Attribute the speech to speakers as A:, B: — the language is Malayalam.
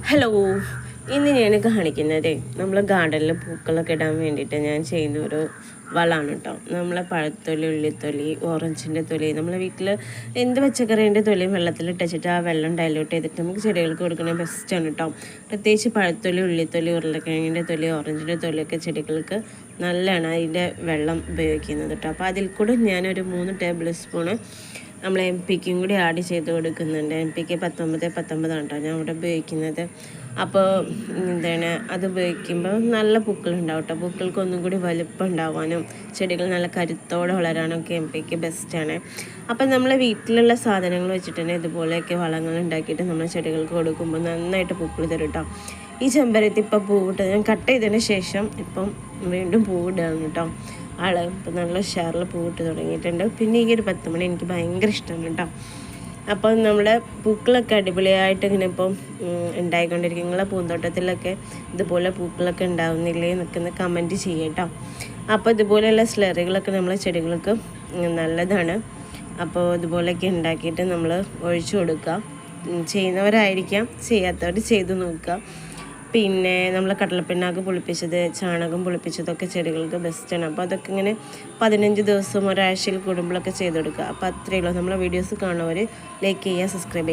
A: ഹലോ, ഇന്ന് ഞാൻ കാണിക്കുന്നത് നമ്മൾ ഗാർഡനിൽ പൂക്കളൊക്കെ ഇടാൻ വേണ്ടിയിട്ട് ഞാൻ ചെയ്യുന്ന ഒരു വളമാണ് കേട്ടോ. നമ്മളെ പഴത്തൊലി, ഉള്ളിത്തൊലി, ഓറഞ്ചിൻ്റെ തൊലി, നമ്മളെ വീട്ടിൽ എന്ത് പച്ചക്കറീൻ്റെ തൊലിയും വെള്ളത്തിലിട്ടിട്ട് ആ വെള്ളം ഡൈല്യൂട്ട് ചെയ്തിട്ട് നമുക്ക് ചെടികൾക്ക് കൊടുക്കുന്നത് ബെസ്റ്റാണ് കേട്ടോ. പ്രത്യേകിച്ച് പഴത്തൊലി, ഉള്ളിത്തൊലി, ഉരുളക്കിഴങ്ങിൻ്റെ തൊലി, ഓറഞ്ചിൻ്റെ തൊലിയൊക്കെ ചെടികൾക്ക് നല്ലതാണ് അതിൻ്റെ വെള്ളം ഉപയോഗിക്കുന്നത് കേട്ടോ. അപ്പോൾ അതിൽ കൂടെ ഞാനൊരു 3 ടേബിൾ സ്പൂണ് നമ്മൾ MPK കൂടി ആഡ് ചെയ്ത് കൊടുക്കുന്നുണ്ട്. MPK 19 കേട്ടോ ഞാൻ ഇവിടെ ഉപയോഗിക്കുന്നത്. അപ്പോൾ എന്താണ് അത് ഉപയോഗിക്കുമ്പോൾ നല്ല പൂക്കളുണ്ടാവും കേട്ടോ. പൂക്കൾക്ക് ഒന്നും കൂടി വലുപ്പം ഉണ്ടാവാനും ചെടികൾ നല്ല കരുത്തോടെ വളരാനൊക്കെ MPK ബെസ്റ്റാണ്. അപ്പം നമ്മളെ വീട്ടിലുള്ള സാധനങ്ങൾ വെച്ചിട്ട് തന്നെ ഇതുപോലെയൊക്കെ വളങ്ങൾ ഉണ്ടാക്കിയിട്ട് നമ്മൾ ചെടികൾക്ക് കൊടുക്കുമ്പോൾ നന്നായിട്ട് പൂക്കൾ തരും കേട്ടോ. ഈ ചെമ്പരത്തി ഇപ്പം പൂവിട്ട് ഞാൻ കട്ട് ചെയ്തതിന് ശേഷം ഇപ്പം വീണ്ടും പൂവിടുകയാണ് കേട്ടോ. ഇപ്പം നല്ല ഉഷാറിൽ പൂവിട്ട് തുടങ്ങിയിട്ടുണ്ട്. പിന്നെ ഈ ഒരു 10 മണി എനിക്ക് ഭയങ്കര ഇഷ്ടമാണ് കേട്ടോ. അപ്പം നമ്മുടെ പൂക്കളൊക്കെ അടിപൊളിയായിട്ട് ഇങ്ങനെ ഇപ്പം ഉണ്ടായിക്കൊണ്ടിരിക്കും. നിങ്ങളെ പൂന്തോട്ടത്തിലൊക്കെ ഇതുപോലെ പൂക്കളൊക്കെ ഉണ്ടാവുന്നില്ലേ എന്നൊക്കെ ഒന്ന് കമൻറ്റ് ചെയ്യാം കേട്ടോ. അപ്പോൾ ഇതുപോലെയുള്ള സ്ലറികളൊക്കെ നമ്മളെ ചെടികൾക്ക് നല്ലതാണ്. അപ്പോൾ ഇതുപോലെയൊക്കെ ഉണ്ടാക്കിയിട്ട് നമ്മൾ ഒഴിച്ചു കൊടുക്കുക. ചെയ്യുന്നവരായിരിക്കാം, ചെയ്യാത്തവർ ചെയ്ത് നോക്കുക. പിന്നെ നമ്മൾ കടലപ്പിണ്ണാക്ക് പുളിപ്പിച്ചത്, ചാണകം പുളിപ്പിച്ചതൊക്കെ ചെടികൾക്ക് ബെസ്റ്റാണ്. അപ്പോൾ അതൊക്കെ ഇങ്ങനെ 15 ദിവസം ഒരാഴ്ചയിൽ കൂടുമ്പോഴൊക്കെ ചെയ്ത് കൊടുക്കുക. അപ്പോൾ അത്രയേ ഉള്ളൂ. നമ്മളെ വീഡിയോസ് കാണുന്നവർ ലൈക്ക് ചെയ്യുക, സബ്സ്ക്രൈബ് ചെയ്യുക.